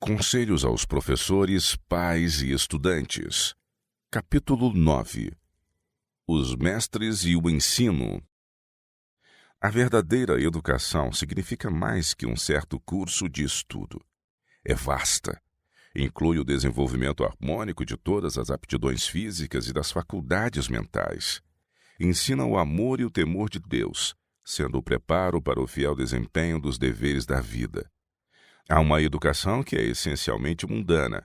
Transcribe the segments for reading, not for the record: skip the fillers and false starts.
Conselhos aos professores, pais e estudantes. Capítulo 9. Os mestres e o ensino. A verdadeira educação significa mais que um certo curso de estudo. É vasta. Inclui o desenvolvimento harmônico de todas as aptidões físicas e das faculdades mentais. Ensina o amor e o temor de Deus, sendo o preparo para o fiel desempenho dos deveres da vida. Há uma educação que é essencialmente mundana.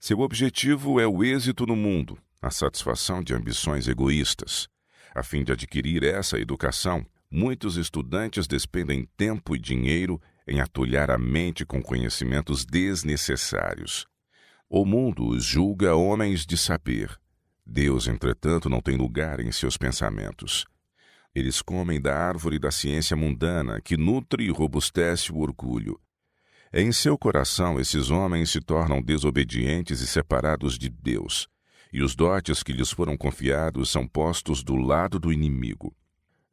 Seu objetivo é o êxito no mundo, a satisfação de ambições egoístas. A fim de adquirir essa educação, muitos estudantes despendem tempo e dinheiro em atulhar a mente com conhecimentos desnecessários. O mundo os julga homens de saber. Deus, entretanto, não tem lugar em seus pensamentos. Eles comem da árvore da ciência mundana, que nutre e robustece o orgulho. Em seu coração, esses homens se tornam desobedientes e separados de Deus, e os dotes que lhes foram confiados são postos do lado do inimigo.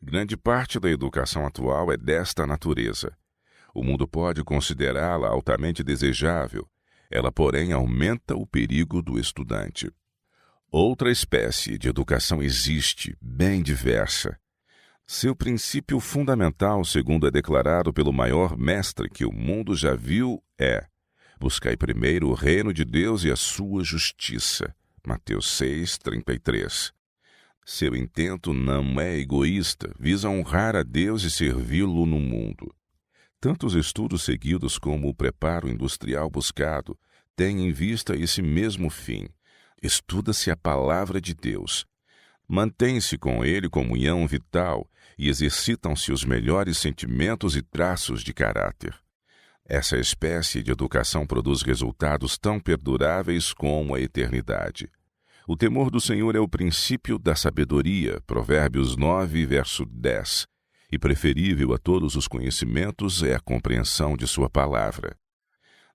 Grande parte da educação atual é desta natureza. O mundo pode considerá-la altamente desejável. Ela, porém, aumenta o perigo do estudante. Outra espécie de educação existe, bem diversa. Seu princípio fundamental, segundo é declarado pelo maior mestre que o mundo já viu, é: buscai primeiro o reino de Deus e a sua justiça. Mateus 6:33. Seu intento não é egoísta, visa honrar a Deus e servi-lo no mundo. Tanto os estudos seguidos como o preparo industrial buscado têm em vista esse mesmo fim. Estuda-se a palavra de Deus. Mantém-se com ele comunhão vital e exercitam-se os melhores sentimentos e traços de caráter. Essa espécie de educação produz resultados tão perduráveis como a eternidade. O temor do Senhor é o princípio da sabedoria, Provérbios 9, verso 10, e preferível a todos os conhecimentos é a compreensão de sua palavra.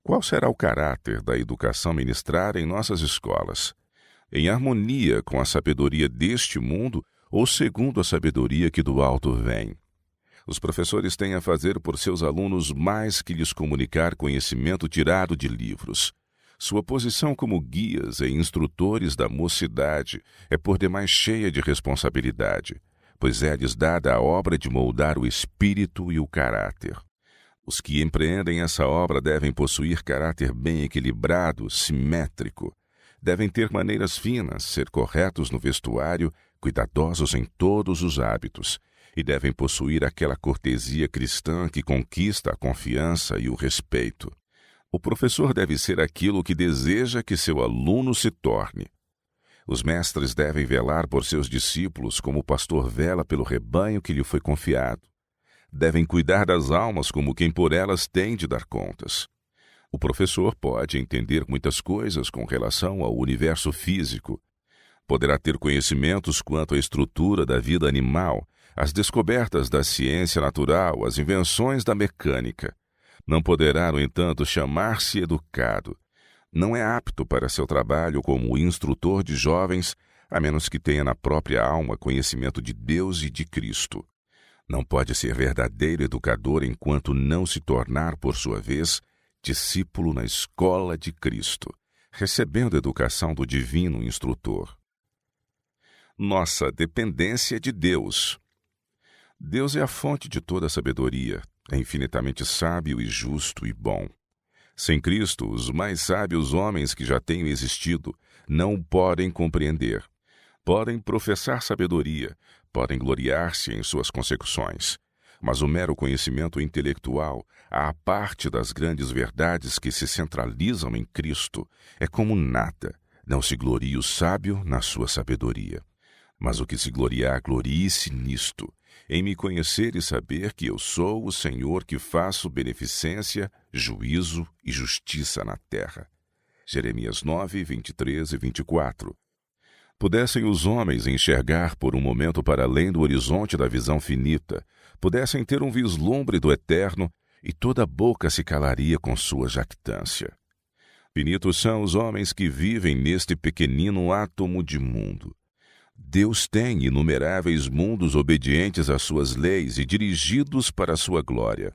Qual será o caráter da educação ministrada em nossas escolas? Em harmonia com a sabedoria deste mundo ou segundo a sabedoria que do alto vem? Os professores têm a fazer por seus alunos mais que lhes comunicar conhecimento tirado de livros. Sua posição como guias e instrutores da mocidade é por demais cheia de responsabilidade, pois é-lhes dada a obra de moldar o espírito e o caráter. Os que empreendem essa obra devem possuir caráter bem equilibrado, simétrico. Devem ter maneiras finas, ser corretos no vestuário, cuidadosos em todos os hábitos, e devem possuir aquela cortesia cristã que conquista a confiança e o respeito. O professor deve ser aquilo que deseja que seu aluno se torne. Os mestres devem velar por seus discípulos como o pastor vela pelo rebanho que lhe foi confiado. Devem cuidar das almas como quem por elas tem de dar contas. O professor pode entender muitas coisas com relação ao universo físico. Poderá ter conhecimentos quanto à estrutura da vida animal, as descobertas da ciência natural, as invenções da mecânica. Não poderá, no entanto, chamar-se educado. Não é apto para seu trabalho como instrutor de jovens, a menos que tenha na própria alma conhecimento de Deus e de Cristo. Não pode ser verdadeiro educador enquanto não se tornar, por sua vez, discípulo na escola de Cristo, recebendo a educação do divino instrutor. Nossa dependência de Deus. Deus é a fonte de toda a sabedoria, é infinitamente sábio e justo e bom. Sem Cristo, os mais sábios homens que já tenham existido não o podem compreender. Podem professar sabedoria, podem gloriar-se em suas consecuções. Mas o mero conhecimento intelectual, à parte das grandes verdades que se centralizam em Cristo, é como nada. Não se glorie o sábio na sua sabedoria. Mas o que se gloriar, glorie-se nisto, em me conhecer e saber que eu sou o Senhor que faço beneficência, juízo e justiça na terra. Jeremias 9, 23 e 24. Pudessem os homens enxergar por um momento para além do horizonte da visão finita, pudessem ter um vislumbre do eterno, e toda boca se calaria com sua jactância. Finitos são os homens que vivem neste pequenino átomo de mundo. Deus tem inumeráveis mundos obedientes às suas leis e dirigidos para a sua glória.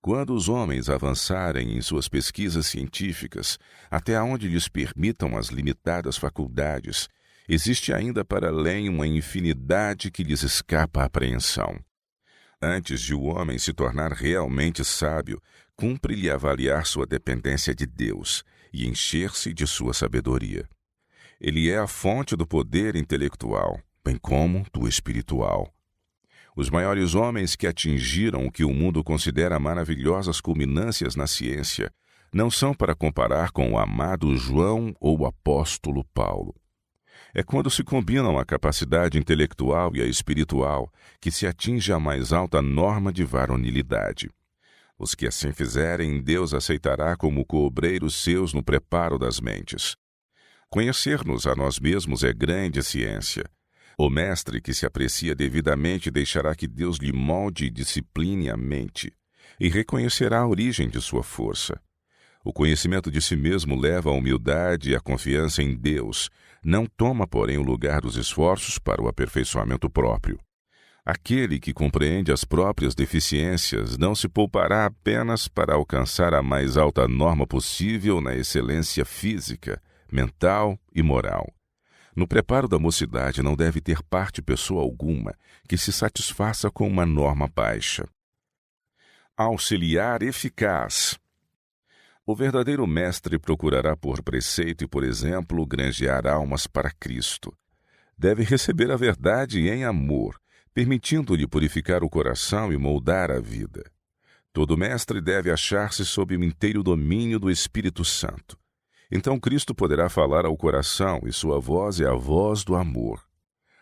Quando os homens avançarem em suas pesquisas científicas, até onde lhes permitam as limitadas faculdades, existe ainda para além uma infinidade que lhes escapa à apreensão. Antes de o homem se tornar realmente sábio, cumpre-lhe avaliar sua dependência de Deus e encher-se de sua sabedoria. Ele é a fonte do poder intelectual, bem como do espiritual. Os maiores homens que atingiram o que o mundo considera maravilhosas culminâncias na ciência não são para comparar com o amado João ou o apóstolo Paulo. É quando se combinam a capacidade intelectual e a espiritual que se atinge a mais alta norma de varonilidade. Os que assim fizerem, Deus aceitará como coobreiros seus no preparo das mentes. Conhecer-nos a nós mesmos é grande ciência. O mestre que se aprecia devidamente deixará que Deus lhe molde e discipline a mente, e reconhecerá a origem de sua força. O conhecimento de si mesmo leva à humildade e à confiança em Deus, não toma, porém, o lugar dos esforços para o aperfeiçoamento próprio. Aquele que compreende as próprias deficiências não se poupará apenas para alcançar a mais alta norma possível na excelência física, mental e moral. No preparo da mocidade não deve ter parte pessoa alguma que se satisfaça com uma norma baixa. Auxiliar eficaz. O verdadeiro mestre procurará por preceito e por exemplo granjear almas para Cristo. Deve receber a verdade em amor, permitindo-lhe purificar o coração e moldar a vida. Todo mestre deve achar-se sob o inteiro domínio do Espírito Santo. Então Cristo poderá falar ao coração e sua voz é a voz do amor.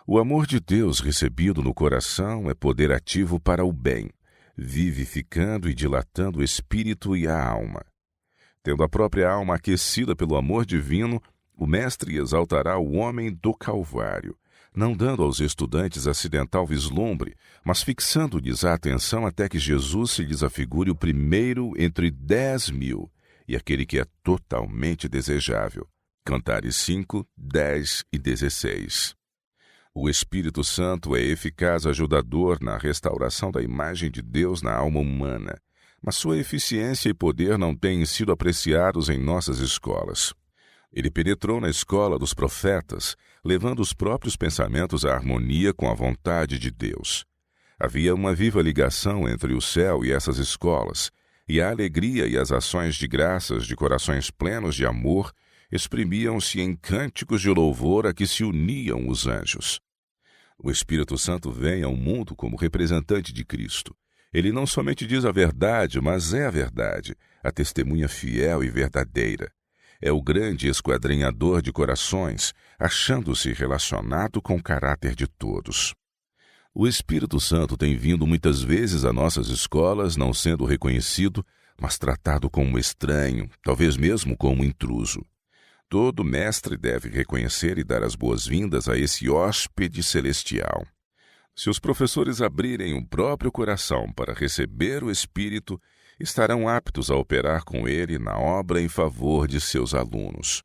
O amor de Deus recebido no coração é poder ativo para o bem, vivificando e dilatando o espírito e a alma. Tendo a própria alma aquecida pelo amor divino, o mestre exaltará o homem do Calvário, não dando aos estudantes acidental vislumbre, mas fixando-lhes a atenção até que Jesus se lhes afigure o primeiro entre 10.000, e aquele que é totalmente desejável. Cantares 5, 10 e 16. O Espírito Santo é eficaz ajudador na restauração da imagem de Deus na alma humana, mas sua eficiência e poder não têm sido apreciados em nossas escolas. Ele penetrou na escola dos profetas, levando os próprios pensamentos à harmonia com a vontade de Deus. Havia uma viva ligação entre o céu e essas escolas, e a alegria e as ações de graças de corações plenos de amor exprimiam-se em cânticos de louvor a que se uniam os anjos. O Espírito Santo vem ao mundo como representante de Cristo. Ele não somente diz a verdade, mas é a verdade, a testemunha fiel e verdadeira. É o grande esquadrinhador de corações, achando-se relacionado com o caráter de todos. O Espírito Santo tem vindo muitas vezes a nossas escolas, não sendo reconhecido, mas tratado como estranho, talvez mesmo como intruso. Todo mestre deve reconhecer e dar as boas-vindas a esse hóspede celestial. Se os professores abrirem o próprio coração para receber o Espírito, estarão aptos a operar com ele na obra em favor de seus alunos.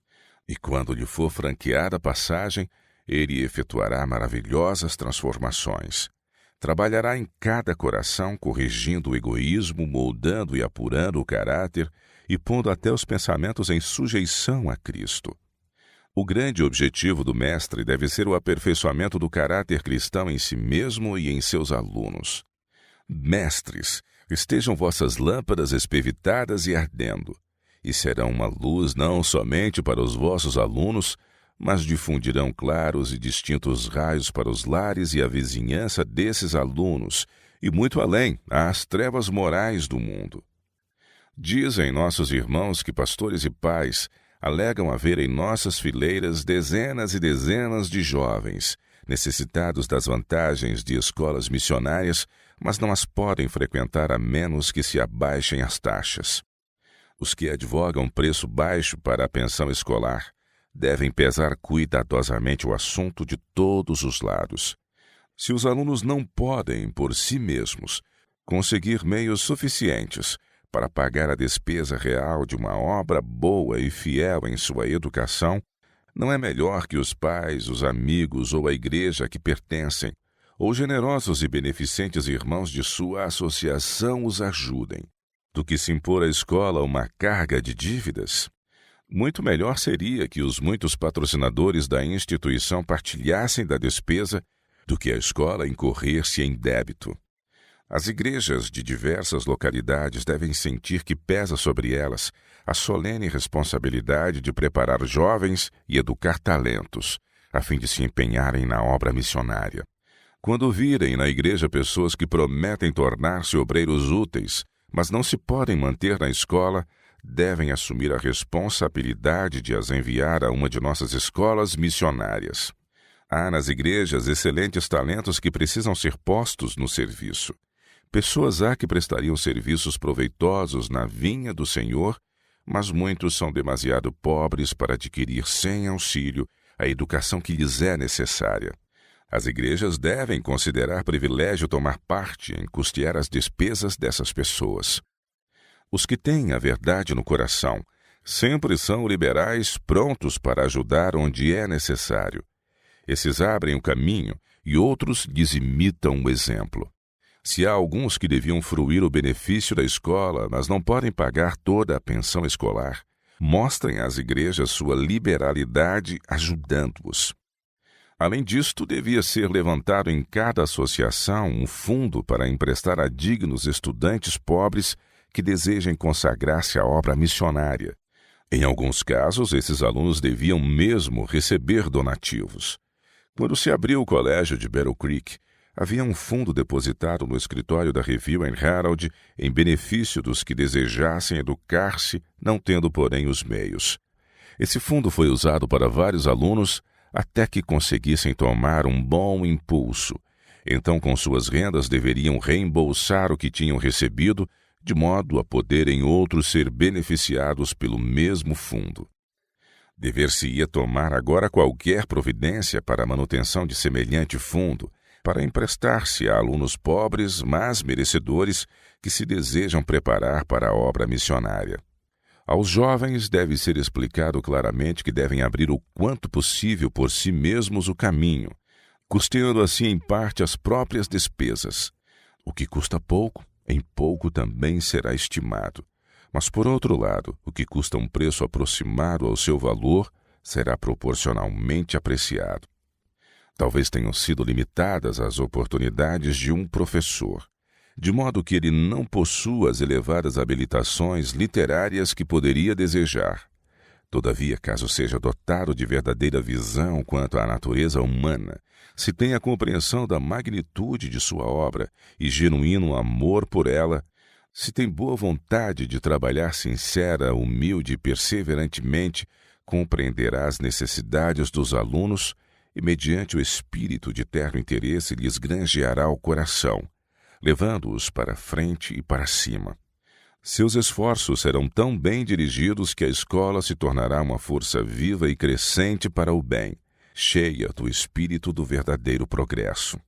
E quando lhe for franqueada a passagem, ele efetuará maravilhosas transformações. Trabalhará em cada coração, corrigindo o egoísmo, moldando e apurando o caráter e pondo até os pensamentos em sujeição a Cristo. O grande objetivo do mestre deve ser o aperfeiçoamento do caráter cristão em si mesmo e em seus alunos. Mestres, estejam vossas lâmpadas espevitadas e ardendo, e serão uma luz não somente para os vossos alunos, mas difundirão claros e distintos raios para os lares e a vizinhança desses alunos, e muito além, às trevas morais do mundo. Dizem nossos irmãos que pastores e pais alegam haver em nossas fileiras dezenas e dezenas de jovens, necessitados das vantagens de escolas missionárias, mas não as podem frequentar a menos que se abaixem as taxas. Os que advogam preço baixo para a pensão escolar devem pesar cuidadosamente o assunto de todos os lados. Se os alunos não podem, por si mesmos, conseguir meios suficientes para pagar a despesa real de uma obra boa e fiel em sua educação, não é melhor que os pais, os amigos ou a igreja a que pertencem, ou generosos e beneficentes irmãos de sua associação os ajudem. do que se impor à escola uma carga de dívidas? Muito melhor seria que os muitos patrocinadores da instituição partilhassem da despesa do que a escola incorrer-se em débito. As igrejas de diversas localidades devem sentir que pesa sobre elas a solene responsabilidade de preparar jovens e educar talentos, a fim de se empenharem na obra missionária. Quando virem na igreja pessoas que prometem tornar-se obreiros úteis, mas não se podem manter na escola, devem assumir a responsabilidade de as enviar a uma de nossas escolas missionárias. Há nas igrejas excelentes talentos que precisam ser postos no serviço. Pessoas há que prestariam serviços proveitosos na vinha do Senhor, mas muitos são demasiado pobres para adquirir sem auxílio a educação que lhes é necessária. As igrejas devem considerar privilégio tomar parte em custear as despesas dessas pessoas. Os que têm a verdade no coração sempre são liberais, prontos para ajudar onde é necessário. Esses abrem o caminho e outros lhes imitam o exemplo. Se há alguns que deviam fruir o benefício da escola, mas não podem pagar toda a pensão escolar, mostrem às igrejas sua liberalidade ajudando-os. Além disto, devia ser levantado em cada associação um fundo para emprestar a dignos estudantes pobres que desejem consagrar-se à obra missionária. Em alguns casos, esses alunos deviam mesmo receber donativos. Quando se abriu o colégio de Battle Creek, havia um fundo depositado no escritório da Review and Herald em benefício dos que desejassem educar-se, não tendo, porém, os meios. Esse fundo foi usado para vários alunos até que conseguissem tomar um bom impulso. Então, com suas rendas, deveriam reembolsar o que tinham recebido, de modo a poderem outros ser beneficiados pelo mesmo fundo. Dever-se-ia tomar agora qualquer providência para a manutenção de semelhante fundo, para emprestar-se a alunos pobres, mas merecedores, que se desejam preparar para a obra missionária. Aos jovens deve ser explicado claramente que devem abrir o quanto possível por si mesmos o caminho, custeando assim em parte as próprias despesas. O que custa pouco, em pouco também será estimado. Mas, por outro lado, o que custa um preço aproximado ao seu valor será proporcionalmente apreciado. Talvez tenham sido limitadas as oportunidades de um professor, de modo que ele não possua as elevadas habilitações literárias que poderia desejar. Todavia, caso seja dotado de verdadeira visão quanto à natureza humana, se tem a compreensão da magnitude de sua obra e genuíno amor por ela, se tem boa vontade de trabalhar sincera, humilde e perseverantemente, compreenderá as necessidades dos alunos e, mediante o espírito de terno interesse, lhes granjeará o coração, levando-os para frente e para cima. Seus esforços serão tão bem dirigidos que a escola se tornará uma força viva e crescente para o bem, cheia do espírito do verdadeiro progresso.